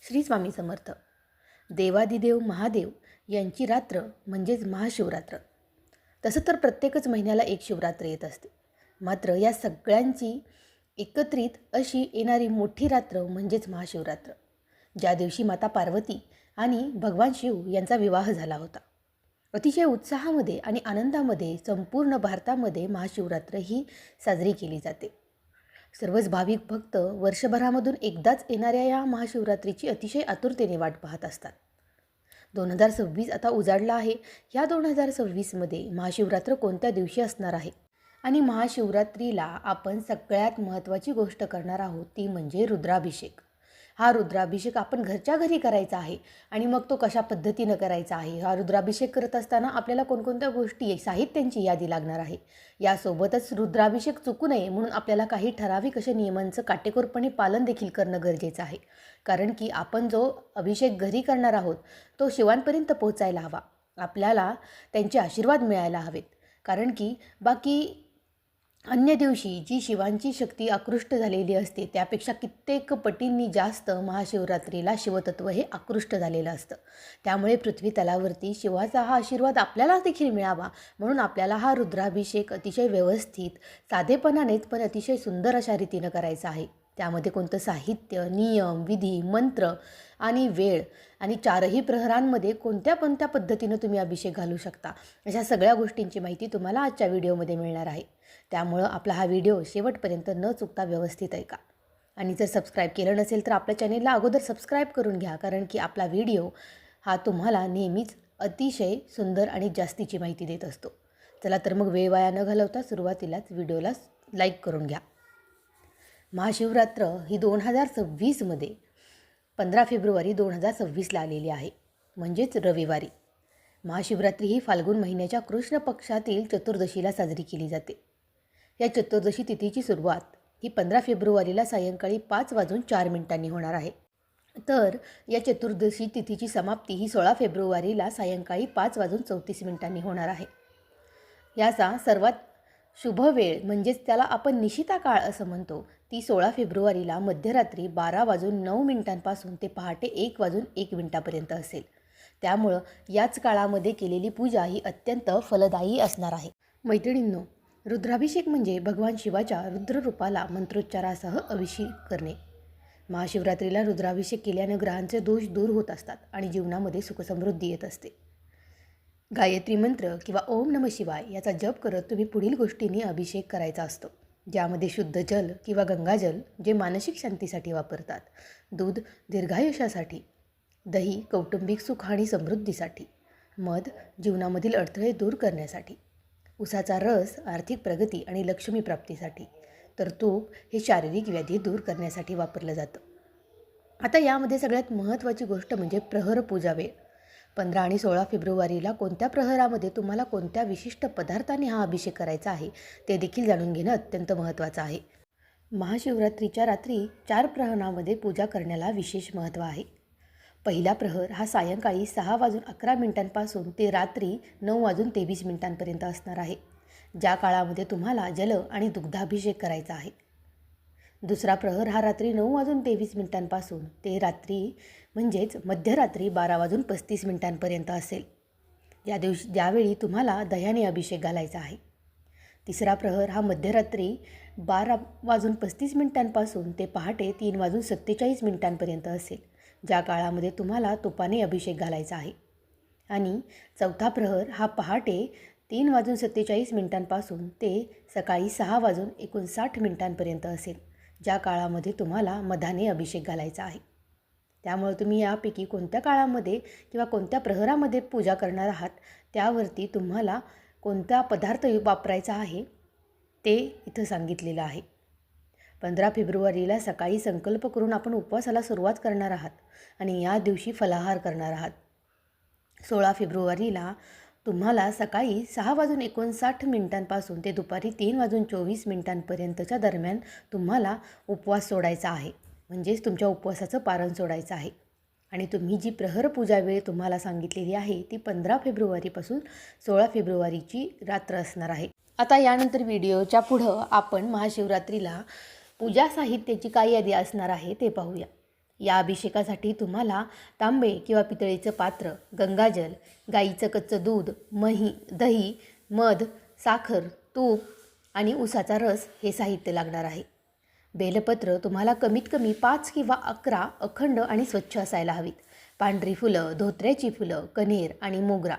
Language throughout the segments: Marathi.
श्री स्वामी समर्थ. देवादिदेव महादेव यांची रात्र म्हणजेच महाशिवरात्र. तसं तर प्रत्येकच महिन्याला एक शिवरात्र येत असते. मात्र या सगळ्यांची एकत्रित अशी येणारी मोठी रात्र म्हणजेच महाशिवरात्र, ज्या दिवशी माता पार्वती आणि भगवान शिव यांचा विवाह झाला होता. अतिशय उत्साहामध्ये आणि आनंदामध्ये संपूर्ण भारतामध्ये महाशिवरात्र ही साजरी केली जाते. सर्वच भाविक भक्त वर्षभरामधून एकदाच येणाऱ्या या महाशिवरात्रीची अतिशय आतुरतेने वाट पाहत असतात. 2026 आता उजाडला आहे. या 2026मध्ये महाशिवरात्र कोणत्या दिवशी असणार आहे आणि महाशिवरात्रीला आपण सगळ्यात महत्त्वाची गोष्ट करणार आहोत ती म्हणजे रुद्राभिषेक. हा रुद्राभिषेक आपण घरच्या घरी करायचा आहे आणि मग तो कशा पद्धतीनं करायचा आहे. हा रुद्राभिषेक करत असताना आपल्याला कोणकोणत्या गोष्टी साहित्यांची यादी लागणार आहे. यासोबतच रुद्राभिषेक चुकू नये म्हणून आपल्याला काही ठराविक अशा नियमांचं काटेकोरपणे पालन देखील करणं गरजेचं आहे. कारण की आपण जो अभिषेक घरी करणार आहोत तो शिवांपर्यंत पोहोचायला हवा. आपल्याला त्यांचे आशीर्वाद मिळायला हवेत. कारण की बाकी अन्य दिवशी जी शिवांची शक्ती आकृष्ट झालेली असते त्यापेक्षा कित्येक पटींनी जास्त महाशिवरात्रीला शिवतत्व हे आकृष्ट झालेलं असतं. त्यामुळे पृथ्वी तलावरती शिवाचा हा आशीर्वाद आपल्याला देखील मिळावा म्हणून आपल्याला हा रुद्राभिषेक अतिशय व्यवस्थित साधेपणानेच पण अतिशय सुंदर अशा रीतीनं करायचा आहे. त्यामध्ये कोणतं साहित्य, नियम, विधी, मंत्र आणि वेळ आणि 4ही प्रहरांमध्ये कोणत्या कोणत्या पद्धतीनं तुम्ही अभिषेक घालू शकता अशा सगळ्या गोष्टींची माहिती तुम्हाला आजच्या व्हिडिओमध्ये मिळणार आहे. त्यामुळं आपला हा व्हिडिओ शेवटपर्यंत न चुकता व्यवस्थित ऐका. आणि जर सबस्क्राईब केलं नसेल तर आपल्या चॅनेलला अगोदर सबस्क्राईब करून घ्या. कारण की आपला व्हिडिओ हा तुम्हाला नेहमीच अतिशय सुंदर आणि जास्तीची माहिती देत असतो. चला तर मग वेळ वाया न घालवता सुरुवातीलाच व्हिडिओला लाईक करून घ्या. महाशिवरात्र ही 2026मध्ये 15 फेब्रुवारी 2026ला आलेली आहे, म्हणजेच रविवारी. महाशिवरात्री ही फाल्गुन महिन्याच्या कृष्ण पक्षातील चतुर्दशीला साजरी केली जाते. या चतुर्दशी तिथीची सुरुवात ही 15 फेब्रुवारीला सायंकाळी 5:04 होणार आहे. तर या चतुर्दशी तिथीची समाप्ती ही 16 फेब्रुवारीला सायंकाळी 5:34 होणार आहे. याचा सर्वात शुभ वेळ म्हणजेच त्याला आपण निशिता काळ असं म्हणतो ती 16 फेब्रुवारीला मध्यरात्री 12:09 ते पहाटे 1:01 असेल. त्यामुळं याच काळामध्ये केलेली पूजा ही अत्यंत फलदायी असणार आहे. मैत्रिणींनो, रुद्राभिषेक म्हणजे भगवान शिवाच्या रुद्ररूपाला मंत्रोच्चारासह अभिषेक करणे. महाशिवरात्रीला रुद्राभिषेक केल्यानं ग्रहांचे दोष दूर होत असतात आणि जीवनामध्ये सुखसमृद्धी येत असते. गायत्री मंत्र किंवा ओम नमः शिवाय याचा जप करत तुम्ही पुढील गोष्टींनी अभिषेक करायचा असतो, ज्यामध्ये शुद्ध जल किंवा गंगाजल जे मानसिक शांतीसाठी वापरतात, दूध दीर्घायुष्यासाठी, दही कौटुंबिक सुख आणि समृद्धीसाठी, मध जीवनामधील अडथळे दूर करण्यासाठी, उसाचा रस आर्थिक प्रगती आणि लक्ष्मी प्राप्तीसाठी, तर तूप हे शारीरिक व्याधी दूर करण्यासाठी वापरलं जातं. आता यामध्ये सगळ्यात महत्त्वाची गोष्ट म्हणजे प्रहर पूजा वेळ. 15 आणि 16 फेब्रुवारीला कोणत्या प्रहरामध्ये तुम्हाला कोणत्या विशिष्ट पदार्थाने हा अभिषेक करायचा आहे ते देखील जाणून घेणं अत्यंत महत्त्वाचं आहे. महाशिवरात्रीच्या रात्री 4 प्रहरामध्ये पूजा करण्याला विशेष महत्त्व आहे. पहिला प्रहर हा सायंकाळी 6:11 ते रात्री 9:23 असणार आहे, ज्या काळामध्ये तुम्हाला जल आणि दुग्धाभिषेक करायचा आहे. दुसरा प्रहर हा रात्री 9:23 ते रात्री म्हणजेच मध्यरात्री 12:35 असेल. ज्यावेळी तुम्हाला दह्याने अभिषेक घालायचा आहे. तिसरा प्रहर हा मध्यरात्री 12:35 ते पहाटे 3:47 असेल, ज्या काळामध्ये तुम्हाला तुपाने अभिषेक घालायचा आहे. आणि चौथा प्रहर हा पहाटे 3:47 ते सकाळी 6:59 असेल, ज्या काळामध्ये तुम्हाला मधाने अभिषेक घालायचा आहे. त्यामुळे तुम्ही यापैकी कोणत्या काळामध्ये किंवा कोणत्या प्रहरामध्ये पूजा करणार आहात त्यावरती तुम्हाला कोणता पदार्थ वापरायचा आहे ते इथं सांगितलेलं आहे. 15 फेब्रुवारीला सकाळी संकल्प करून आपण उपवासाला सुरुवात करणार आहात आणि या दिवशी फलाहार करणार आहात. 16 फेब्रुवारीला तुम्हाला सकाळी 6:59 ते दुपारी 3:24 दरम्यान तुम्हाला उपवास सोडायचा आहे, म्हणजेच तुमच्या उपवासाचं पारण सोडायचं आहे. आणि तुम्ही जी प्रहर पूजा वेळ तुम्हाला सांगितलेली आहे ती 15 फेब्रुवारीपासून 16 फेब्रुवारीची रात्र असणार आहे. आता यानंतर व्हिडिओच्या पुढं आपण महाशिवरात्रीला पूजा साहित्याची काय यादी असणार आहे ते पाहूया. या अभिषेकासाठी तुम्हाला तांबे किंवा पितळेचं पात्र, गंगाजल, गाईचं कच्चं दूध, दही, मध, साखर, तूप आणि उसाचा रस हे साहित्य लागणार आहे. बेलपत्र तुम्हाला कमीत कमी 5 किंवा 11 अखंड आणि स्वच्छ असायला हवीत. पांढरी फुलं, धोत्र्याची फुलं, कण्हेर आणि मोगरा.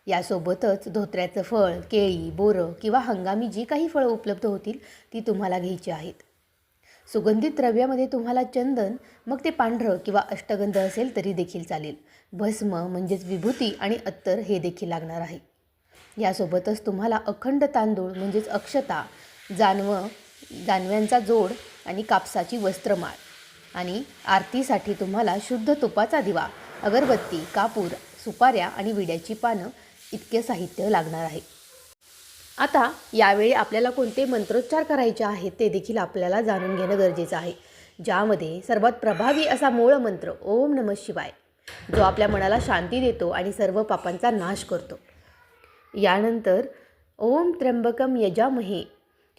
यासोबतच धोत्र्याचं फळ, केळी, बोरं किंवा हंगामी जी काही फळं उपलब्ध होतील ती तुम्हाला घ्यायची आहेत. सुगंधित द्रव्यामध्ये तुम्हाला चंदन, मग ते पांढरं किंवा अष्टगंध असेल तरी देखील चालेल. भस्म म्हणजेच विभूती आणि अत्तर हे देखील लागणार आहे. यासोबतच तुम्हाला अखंड तांदूळ म्हणजेच अक्षता, जानव्यांचा जोड आणि कापसाची वस्त्रमाळ आणि आरतीसाठी तुम्हाला शुद्ध तुपाचा दिवा, अगरबत्ती, कापूर, सुपाऱ्या आणि विड्याची पानं इतके साहित्य लागणार आहे. आता यावेळी आपल्याला कोणते मंत्रोच्चार करायचे आहेत ते देखील आपल्याला जाणून घेणं गरजेचं आहे. ज्यामध्ये सर्वात प्रभावी असा मूळ मंत्र ओम नमः शिवाय, जो आपल्या मनाला शांती देतो आणि सर्व पापांचा नाश करतो. यानंतर ओम त्र्यंबकम यजामहे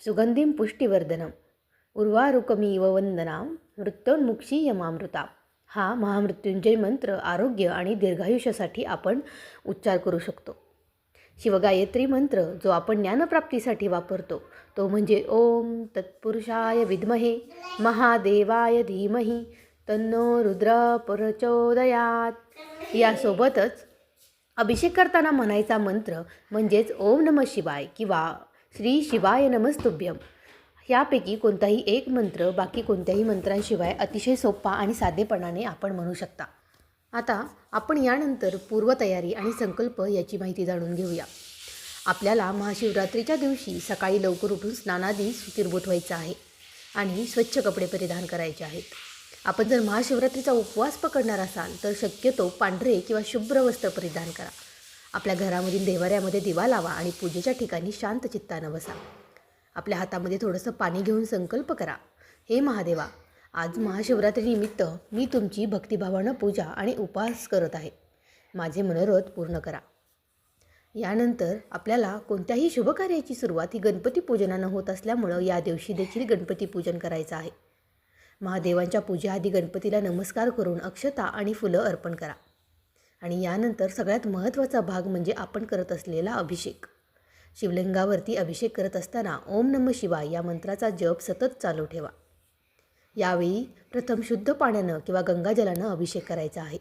सुगंधिम पुष्टिवर्धनम उर्वारुकमिव वंदनाम मृत्योन्मुक्षीयमामृता. हा महामृत्युंजय मंत्र आरोग्य आणि दीर्घायुष्यासाठी आपण उच्चार करू शकतो. शिवगायत्री मंत्र जो आपण ज्ञानप्राप्तीसाठी वापरतो तो म्हणजे ओम तत्पुरुषाय विद्महे महादेवाय धीमहि तन्नो रुद्र प्रचोदयात. यासोबतच अभिषेक करताना म्हणायचा मंत्र म्हणजेच ओम नमः शिवाय किंवा श्री शिवाय नमस्तुभ्यम. यापैकी कोणताही एक मंत्र बाकी कोणत्याही मंत्रांशिवाय अतिशय सोपा आणि साधेपणाने आपण म्हणू शकता. आता आपण यानंतर पूर्वतयारी आणि संकल्प याची माहिती जाणून घेऊया. आपल्याला महाशिवरात्रीच्या दिवशी सकाळी लवकर उठून स्नानादी सुतीर्भूत व्हायचं आहे आणि स्वच्छ कपडे परिधान करायचे आहेत. आपण जर महाशिवरात्रीचा उपवास पकडणार असाल तर शक्यतो पांढरे किंवा शुभ्र वस्त्र परिधान करा. आपल्या घरामधील देवाऱ्यामध्ये दिवा लावा आणि पूजेच्या ठिकाणी शांत चित्तानं बसा. आपल्या हातामध्ये थोडंसं पाणी घेऊन संकल्प करा, हे महादेवा, आज महाशिवरात्रीनिमित्त मी तुमची भक्तिभावानं पूजा आणि उपवास करत आहे. माझे मनोरथ पूर्ण करा. यानंतर आपल्याला कोणत्याही शुभकार्याची सुरुवात ही गणपती पूजनानं होत असल्यामुळं या दिवशी देखील गणपती पूजन करायचं आहे. महादेवांच्या पूजेआधी गणपतीला नमस्कार करून अक्षता आणि फुलं अर्पण करा. आणि यानंतर सगळ्यात महत्त्वाचा भाग म्हणजे आपण करत असलेला अभिषेक. शिवलिंगावरती अभिषेक करत असताना ओम नमः शिवाय या मंत्राचा जप सतत चालू ठेवा. यावेळी प्रथम शुद्ध पाण्यानं किंवा गंगाजलानं अभिषेक करायचा आहे.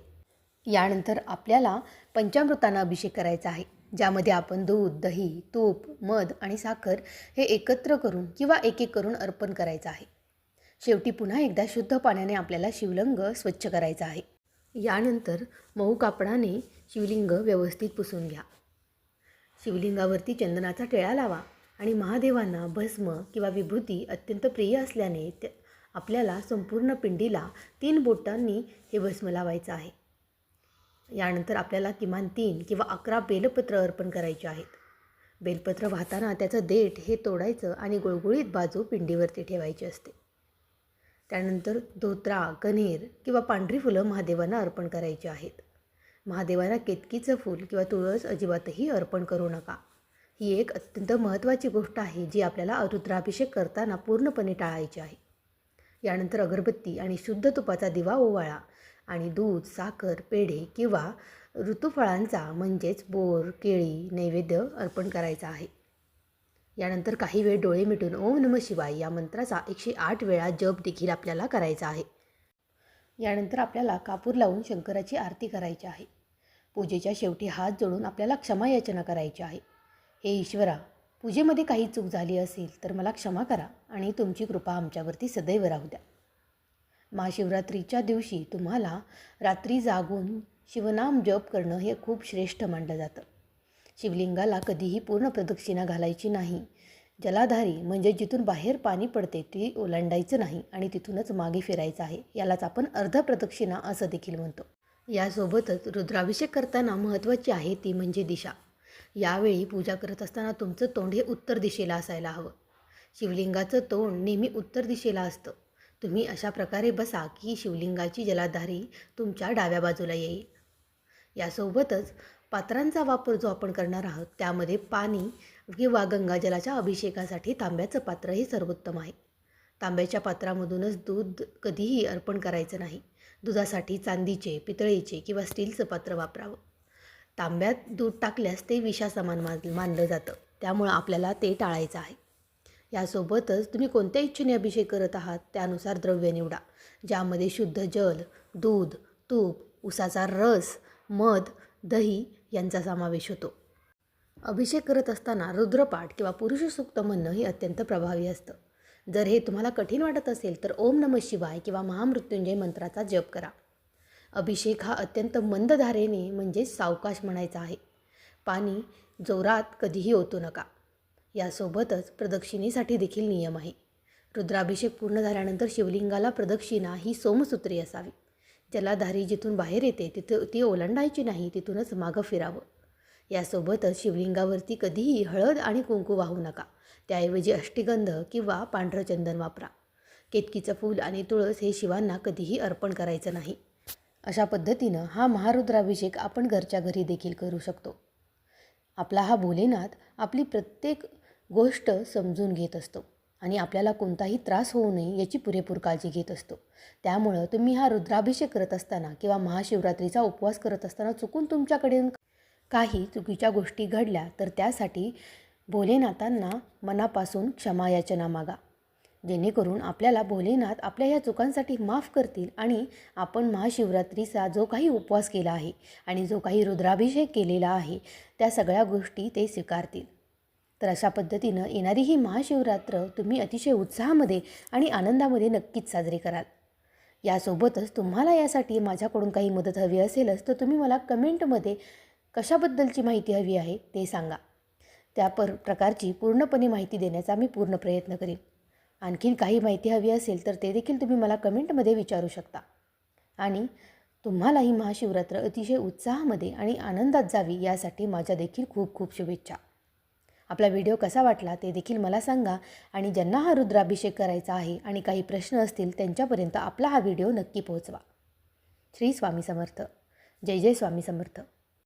यानंतर आपल्याला पंचामृतानं अभिषेक करायचा आहे, ज्यामध्ये आपण दूध, दही, तूप, मध आणि साखर हे एकत्र करून किंवा एक एक करून अर्पण करायचं आहे. शेवटी पुन्हा एकदा शुद्ध पाण्याने आपल्याला शिवलिंग स्वच्छ करायचं आहे. यानंतर मऊ कापडाने शिवलिंग व्यवस्थित पुसून घ्या. शिवलिंगावरती चंदनाचा टिळा लावा आणि महादेवांना भस्म किंवा विभूती अत्यंत प्रिय असल्याने आपल्याला संपूर्ण पिंडीला 3 बोटांनी हे भस्म लावायचं आहे. यानंतर आपल्याला किमान 3 किंवा 11 बेलपत्र अर्पण करायचे आहेत. बेलपत्र वाहताना त्याचं देठ हे तोडायचं आणि गुळगुळीत बाजू पिंडीवरती ठेवायची असते. त्यानंतर धोत्रा, कण्हेर किंवा पांढरी फुलं महादेवांना अर्पण करायची आहेत. महादेवांना केतकीचं फूल किंवा तुळस अजिबातही अर्पण करू नका. ही एक अत्यंत महत्त्वाची गोष्ट आहे जी आपल्याला रुद्राभिषेक करताना पूर्णपणे टाळायची आहे. यानंतर अगरबत्ती आणि शुद्ध तुपाचा दिवा ओवाळा आणि दूध, साखर, पेढे किंवा ऋतुफळांचा म्हणजेच बोर, केळी नैवेद्य अर्पण करायचा आहे. यानंतर काही वेळ डोळे मिटून ओम नमः शिवाय या मंत्राचा 108 वेळा जप देखील आपल्याला करायचा आहे. यानंतर आपल्याला कापूर लावून शंकराची आरती करायची आहे. पूजेच्या शेवटी हात जोडून आपल्याला क्षमा याचना करायची आहे. हे ईश्वरा, पूजेमध्ये काही चूक झाली असेल तर मला क्षमा करा आणि तुमची कृपा आमच्यावरती सदैव राहू द्या. महाशिवरात्रीच्या दिवशी तुम्हाला रात्री जागून शिवनाम जप करणं हे खूप श्रेष्ठ मानलं जातं. शिवलिंगाला कधीही पूर्ण प्रदक्षिणा घालायची नाही. जलाधारी म्हणजे जिथून बाहेर पाणी पडते ती ओलांडायचं नाही आणि तिथूनच मागे फिरायचं आहे. यालाच आपण अर्ध प्रदक्षिणा असं देखील म्हणतो. यासोबतच रुद्राभिषेक करताना महत्त्वाची आहे ती म्हणजे दिशा. यावेळी पूजा करत असताना तुमचं तोंड हे उत्तर दिशेला असायला हवं. शिवलिंगाचं तोंड नेहमी उत्तर दिशेला असतं. तुम्ही अशा प्रकारे बसा की शिवलिंगाची जलाधारी तुमच्या डाव्या बाजूला येईल. यासोबतच पात्रांचा वापर जो आपण करणार आहोत त्यामध्ये पाणी किंवा गंगाजलाच्या अभिषेकासाठी तांब्याचं पात्र हे सर्वोत्तम आहे. तांब्याच्या पात्रामधूनच दूध कधीही अर्पण करायचं नाही. दुधासाठी चांदीचे, पितळेचे किंवा स्टीलचं पात्र वापरावं. तांब्यात दूध टाकल्यास ते विषासमान मानलं जातं, त्यामुळं आपल्याला ते टाळायचं आहे. यासोबतच तुम्ही कोणत्या इच्छेने अभिषेक करत आहात त्यानुसार द्रव्य निवडा, ज्यामध्ये शुद्ध जल, दूध, तूप, उसाचा रस, मध, दही यांचा समावेश होतो. अभिषेक करत असताना रुद्रपाठ किंवा पुरुष सूक्त म्हणणं हे अत्यंत प्रभावी असतं. जर हे तुम्हाला कठीण वाटत असेल तर ओम नमः शिवाय किंवा महामृत्युंजय मंत्राचा जप करा. अभिषेक हा अत्यंत मंद धारेने म्हणजेच सावकाश म्हणायचा आहे. पाणी जोरात कधीही ओतू नका. यासोबतच प्रदक्षिणेसाठी देखील नियम आहे. रुद्राभिषेक पूर्ण झाल्यानंतर शिवलिंगाला प्रदक्षिणा ही सोमसूत्री असावी. जलाधारी जिथून बाहेर येते तिथं ती ओलांडायची नाही, तिथूनच मागं फिरावं. यासोबतच शिवलिंगावरती कधीही हळद आणि कुंकू वाहू नका. त्याऐवजी अष्टगंध किंवा पांढरं चंदन वापरा. केतकीचं फूल आणि तुळस हे शिवांना कधीही अर्पण करायचं नाही. अशा पद्धतीनं हा महारुद्राभिषेक आपण घरच्या घरी देखील करू शकतो. आपला हा भोलेनाथ आपली प्रत्येक गोष्ट समजून घेत असतो आणि आपल्याला कोणताही त्रास होऊ नये याची पुरेपूर काळजी घेत असतो. त्यामुळं तुम्ही हा रुद्राभिषेक करत असताना किंवा महाशिवरात्रीचा उपवास करत असताना चुकून तुमच्याकडे काही चुकीच्या गोष्टी घडल्या तर त्यासाठी भोलेनाथांना मनापासून क्षमायाचना मागा, जेणेकरून आपल्याला भोलेनाथ आपल्या ह्या चुकांसाठी माफ करतील आणि आपण महाशिवरात्रीचा जो काही उपवास केला आहे आणि जो काही रुद्राभिषेक केलेला आहे त्या सगळ्या गोष्टी ते स्वीकारतील. तर अशा पद्धतीनं येणारी ही महाशिवरात्र तुम्ही अतिशय उत्साहामध्ये आणि आनंदामध्ये नक्कीच साजरी कराल. यासोबतच तुम्हाला यासाठी माझ्याकडून काही मदत हवी असेलच तर तुम्ही मला कमेंटमध्ये कशाबद्दलची माहिती हवी आहे ते सांगा. त्या प्रकारची पूर्णपणे माहिती देण्याचा मी पूर्ण प्रयत्न करीन. आणखीन काही माहिती हवी असेल तर ते देखील तुम्ही मला कमेंटमध्ये विचारू शकता. आणि तुम्हाला ही महाशिवरात्र अतिशय उत्साहामध्ये आणि आनंदात जावी यासाठी माझ्या देखील खूप खूप शुभेच्छा. आपला व्हिडिओ कसा वाटला ते देखील मला सांगा आणि ज्यांना हा रुद्राभिषेक करायचा आहे आणि काही प्रश्न असतील त्यांच्यापर्यंत आपला हा व्हिडिओ नक्की पोहोचवा. श्री स्वामी समर्थ. जय जय स्वामी समर्थ.